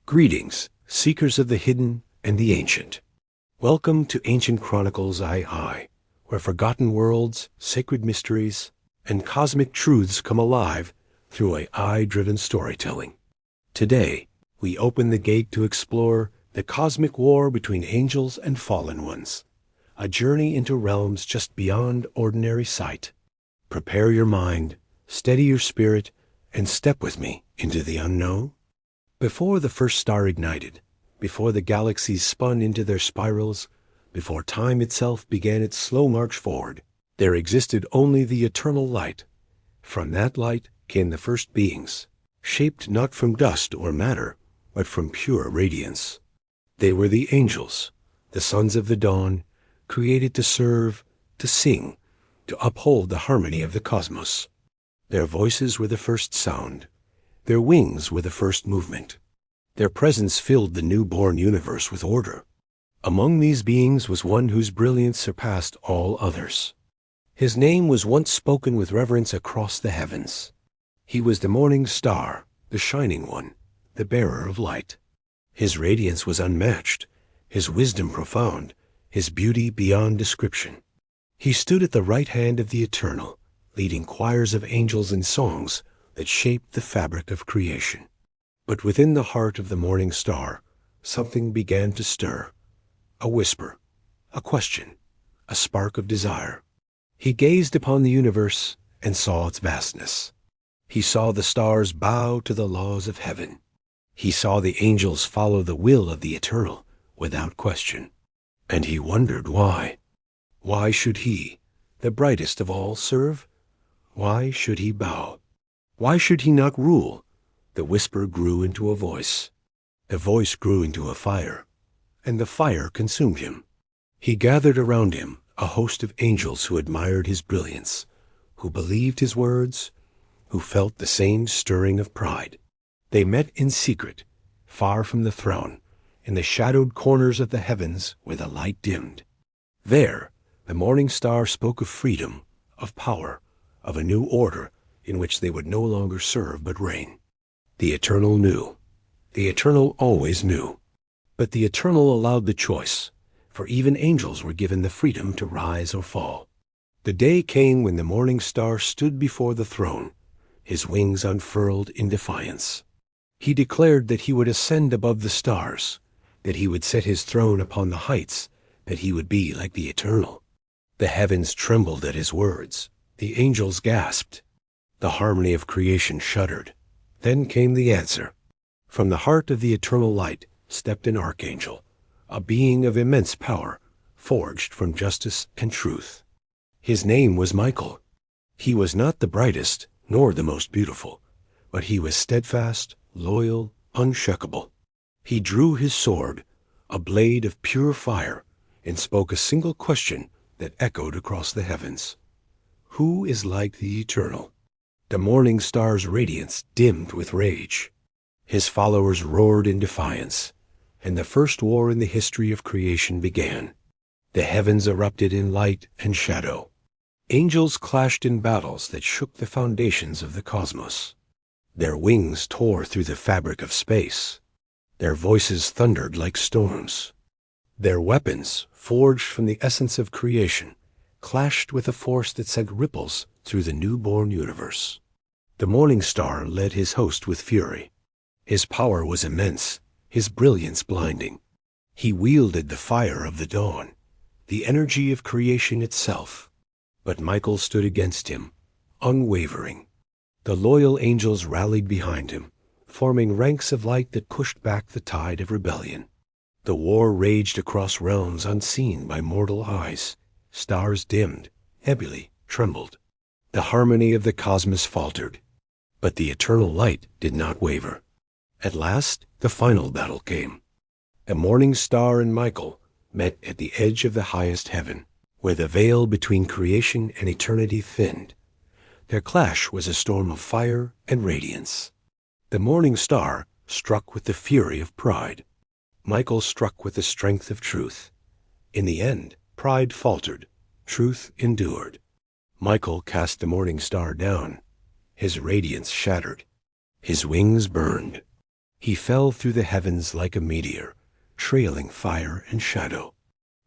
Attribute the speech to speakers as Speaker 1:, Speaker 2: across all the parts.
Speaker 1: Greetings, seekers of the hidden and the ancient. Welcome to Ancient Chronicles AI, where forgotten worlds, sacred mysteries, and cosmic truths come alive through AI-driven storytelling. Today, we open the gate to explore the cosmic war between angels and fallen ones, a journey into realms just beyond ordinary sight. Prepare your mind, steady your spirit, and step with me into the unknown. Before the first star ignited, before the galaxies spun into their spirals, before time itself began its slow march forward, there existed only the eternal light. From that light came the first beings, shaped not from dust or matter, but from pure radiance. They were the angels, the sons of the dawn, created to serve, to sing, to uphold the harmony of the cosmos. Their voices were the first sound. Their wings were the first movement. Their presence filled the newborn universe with order. Among these beings was one whose brilliance surpassed all others. His name was once spoken with reverence across the heavens. He was the morning star, the shining one, the bearer of light. His radiance was unmatched, his wisdom profound, his beauty beyond description. He stood at the right hand of the Eternal, leading choirs of angels in songs that shaped the fabric of creation. But within the heart of the morning star, something began to stir. A whisper, a question, a spark of desire. He gazed upon the universe and saw its vastness. He saw the stars bow to the laws of heaven. He saw the angels follow the will of the Eternal without question. And he wondered why. Why should he, the brightest of all, serve? Why should he bow? Why should he not rule? The whisper grew into a voice. The voice grew into a fire, and the fire consumed him. He gathered around him a host of angels who admired his brilliance, who believed his words, who felt the same stirring of pride. They met in secret, far from the throne, in the shadowed corners of the heavens where the light dimmed. There, the morning star spoke of freedom, of power, of a new order in which they would no longer serve but reign. The Eternal knew. The Eternal always knew. But the Eternal allowed the choice, for even angels were given the freedom to rise or fall. The day came when the morning star stood before the throne, his wings unfurled in defiance. He declared that he would ascend above the stars, that he would set his throne upon the heights, that he would be like the Eternal. The heavens trembled at his words. The angels gasped. The harmony of creation shuddered. Then came the answer. From the heart of the eternal light stepped an archangel, a being of immense power, forged from justice and truth. His name was Michael. He was not the brightest, nor the most beautiful, but he was steadfast, loyal, unshakable. He drew his sword, a blade of pure fire, and spoke a single question that echoed across the heavens. Who is like the Eternal? The morning star's radiance dimmed with rage. His followers roared in defiance, and the first war in the history of creation began. The heavens erupted in light and shadow. Angels clashed in battles that shook the foundations of the cosmos. Their wings tore through the fabric of space. Their voices thundered like storms. Their weapons, forged from the essence of creation, clashed with a force that sent ripples through the newborn universe. The morning star led his host with fury. His power was immense, his brilliance blinding. He wielded the fire of the dawn, the energy of creation itself. But Michael stood against him, unwavering. The loyal angels rallied behind him, forming ranks of light that pushed back the tide of rebellion. The war raged across realms unseen by mortal eyes. Stars dimmed, nebulae trembled. The harmony of the cosmos faltered. But the eternal light did not waver. At last, the final battle came. The morning star and Michael met at the edge of the highest heaven, where the veil between creation and eternity thinned. Their clash was a storm of fire and radiance. The morning star struck with the fury of pride. Michael struck with the strength of truth. In the end, pride faltered. Truth endured. Michael cast the morning star down. His radiance shattered. His wings burned. He fell through the heavens like a meteor, trailing fire and shadow.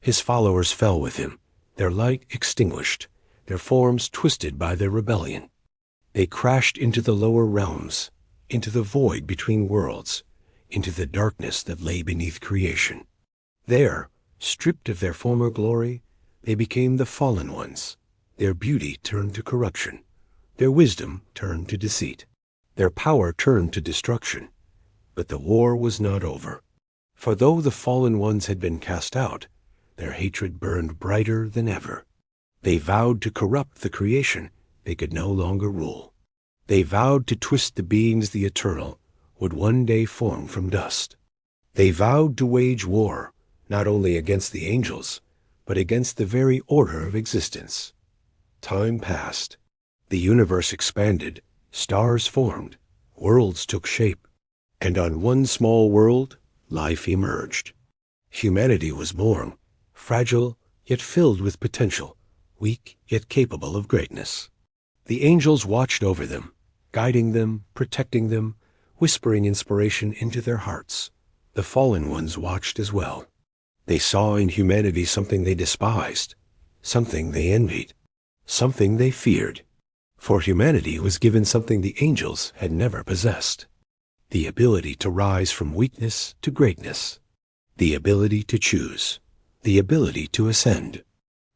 Speaker 1: His followers fell with him, their light extinguished, their forms twisted by their rebellion. They crashed into the lower realms, into the void between worlds, into the darkness that lay beneath creation. There, stripped of their former glory, they became the fallen ones. Their beauty turned to corruption. Their wisdom turned to deceit. Their power turned to destruction. But the war was not over. For though the fallen ones had been cast out, their hatred burned brighter than ever. They vowed to corrupt the creation they could no longer rule. They vowed to twist the beings the eternal would one day form from dust. They vowed to wage war, not only against the angels, but against the very order of existence. Time passed. The universe expanded, stars formed, worlds took shape, and on one small world, life emerged. Humanity was born, fragile yet filled with potential, weak yet capable of greatness. The angels watched over them, guiding them, protecting them, whispering inspiration into their hearts. The fallen ones watched as well. They saw in humanity something they despised, something they envied, something they feared. For humanity was given something the angels had never possessed: the ability to rise from weakness to greatness, the ability to choose, the ability to ascend.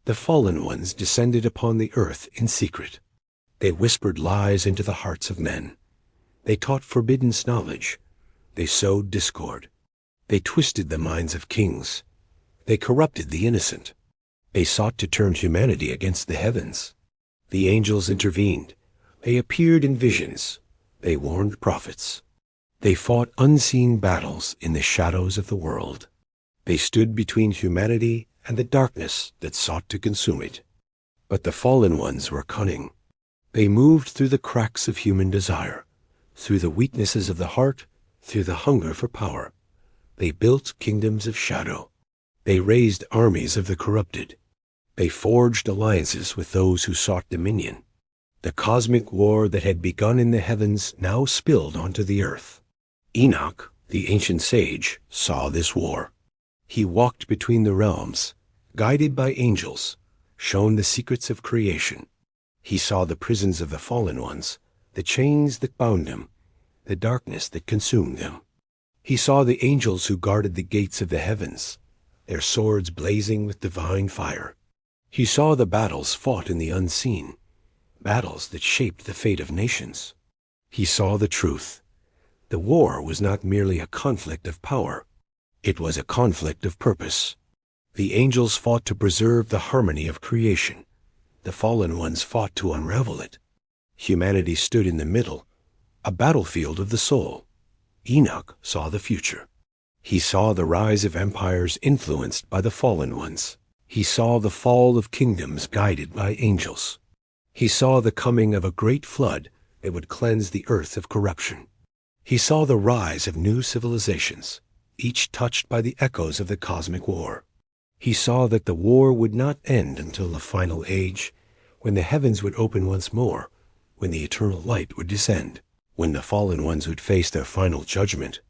Speaker 1: The fallen ones descended upon the earth in secret. They whispered lies into the hearts of men. They taught forbidden knowledge. They sowed discord. They twisted the minds of kings. They corrupted the innocent. They sought to turn humanity against the heavens. The angels intervened. They appeared in visions. They warned prophets. They fought unseen battles in the shadows of the world. They stood between humanity and the darkness that sought to consume it. But the fallen ones were cunning. They moved through the cracks of human desire, through the weaknesses of the heart, through the hunger for power. They built kingdoms of shadow. They raised armies of the corrupted. They forged alliances with those who sought dominion. The cosmic war that had begun in the heavens now spilled onto the earth. Enoch, the ancient sage, saw this war. He walked between the realms, guided by angels, shown the secrets of creation. He saw the prisons of the fallen ones, the chains that bound them, the darkness that consumed them. He saw the angels who guarded the gates of the heavens, their swords blazing with divine fire. He saw the battles fought in the unseen, battles that shaped the fate of nations. He saw the truth. The war was not merely a conflict of power. It was a conflict of purpose. The angels fought to preserve the harmony of creation. The fallen ones fought to unravel it. Humanity stood in the middle, a battlefield of the soul. Enoch saw the future. He saw the rise of empires influenced by the fallen ones. He saw the fall of kingdoms guided by angels. He saw the coming of a great flood that would cleanse the earth of corruption. He saw the rise of new civilizations, each touched by the echoes of the cosmic war. He saw that the war would not end until the final age, when the heavens would open once more, when the eternal light would descend, when the fallen ones would face their final judgment.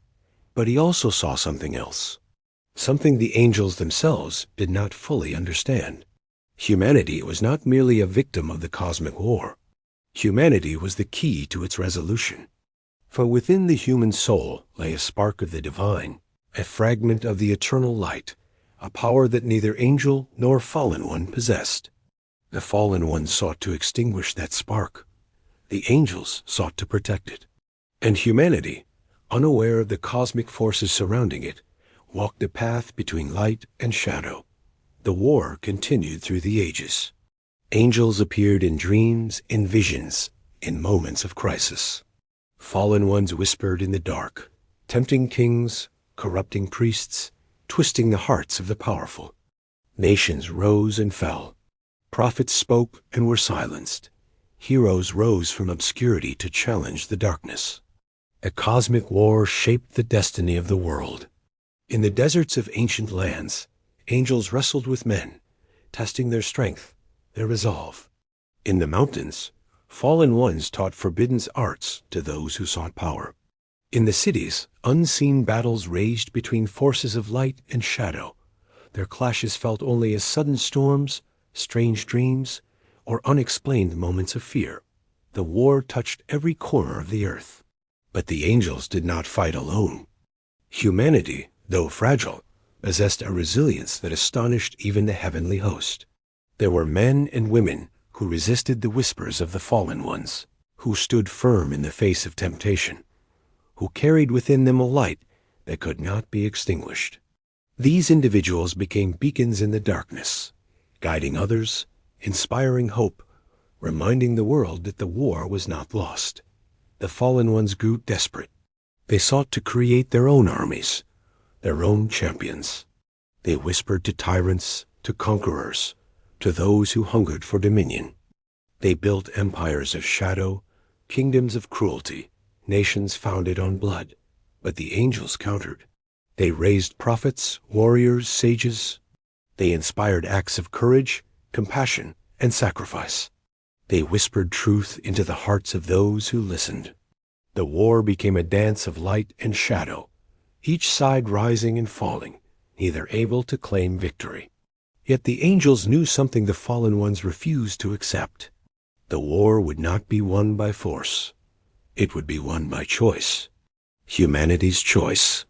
Speaker 1: But he also saw something else, something the angels themselves did not fully understand. Humanity was not merely a victim of the cosmic war. Humanity was the key to its resolution. For within the human soul lay a spark of the divine, a fragment of the eternal light, a power that neither angel nor fallen one possessed. The fallen ones sought to extinguish that spark. The angels sought to protect it. And humanity, unaware of the cosmic forces surrounding it, walked a path between light and shadow. The war continued through the ages. Angels appeared in dreams, in visions, in moments of crisis. Fallen ones whispered in the dark, tempting kings, corrupting priests, twisting the hearts of the powerful. Nations rose and fell. Prophets spoke and were silenced. Heroes rose from obscurity to challenge the darkness. A cosmic war shaped the destiny of the world. In the deserts of ancient lands, angels wrestled with men, testing their strength, their resolve. In the mountains, fallen ones taught forbidden arts to those who sought power. In the cities, unseen battles raged between forces of light and shadow. Their clashes felt only as sudden storms, strange dreams, or unexplained moments of fear. The war touched every corner of the earth. But the angels did not fight alone. Humanity, though fragile, possessed a resilience that astonished even the heavenly host. There were men and women who resisted the whispers of the fallen ones, who stood firm in the face of temptation, who carried within them a light that could not be extinguished. These individuals became beacons in the darkness, guiding others, inspiring hope, reminding the world that the war was not lost. The fallen ones grew desperate. They sought to create their own armies, their own champions. They whispered to tyrants, to conquerors, to those who hungered for dominion. They built empires of shadow, kingdoms of cruelty, nations founded on blood. But the angels countered. They raised prophets, warriors, sages. They inspired acts of courage, compassion, and sacrifice. They whispered truth into the hearts of those who listened. The war became a dance of light and shadow, each side rising and falling, neither able to claim victory. Yet the angels knew something the fallen ones refused to accept. The war would not be won by force. It would be won by choice. Humanity's choice.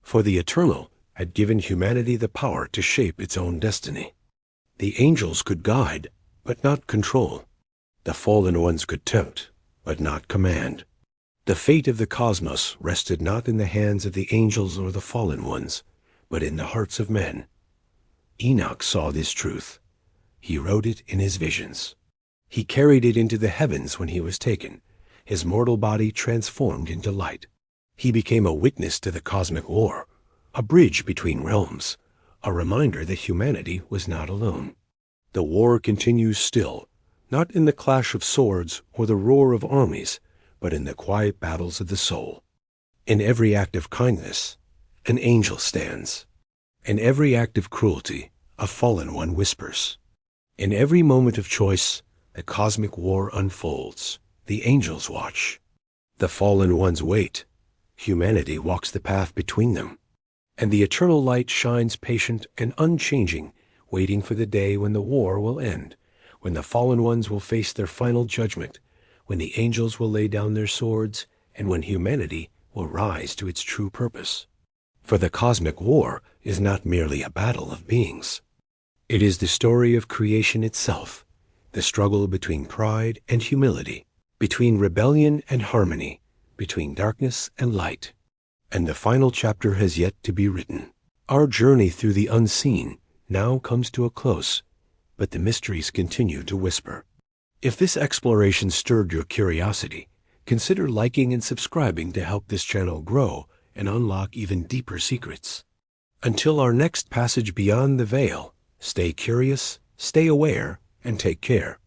Speaker 1: For the Eternal had given humanity the power to shape its own destiny. The angels could guide, but not control. The fallen ones could tempt, but not command. The fate of the cosmos rested not in the hands of the angels or the fallen ones, but in the hearts of men. Enoch saw this truth. He wrote it in his visions. He carried it into the heavens when he was taken, his mortal body transformed into light. He became a witness to the cosmic war, a bridge between realms, a reminder that humanity was not alone. The war continues still, not in the clash of swords or the roar of armies, but in the quiet battles of the soul. In every act of kindness, an angel stands. In every act of cruelty, a fallen one whispers. In every moment of choice, the cosmic war unfolds. The angels watch. The fallen ones wait. Humanity walks the path between them. And the eternal light shines patient and unchanging, waiting for the day when the war will end, when the fallen ones will face their final judgment, when the angels will lay down their swords, and when humanity will rise to its true purpose. For the cosmic war is not merely a battle of beings. It is the story of creation itself, the struggle between pride and humility, between rebellion and harmony, between darkness and light. And the final chapter has yet to be written. Our journey through the unseen now comes to a close, but the mysteries continue to whisper. If this exploration stirred your curiosity, consider liking and subscribing to help this channel grow and unlock even deeper secrets. Until our next passage beyond the veil, stay curious, stay aware, and take care.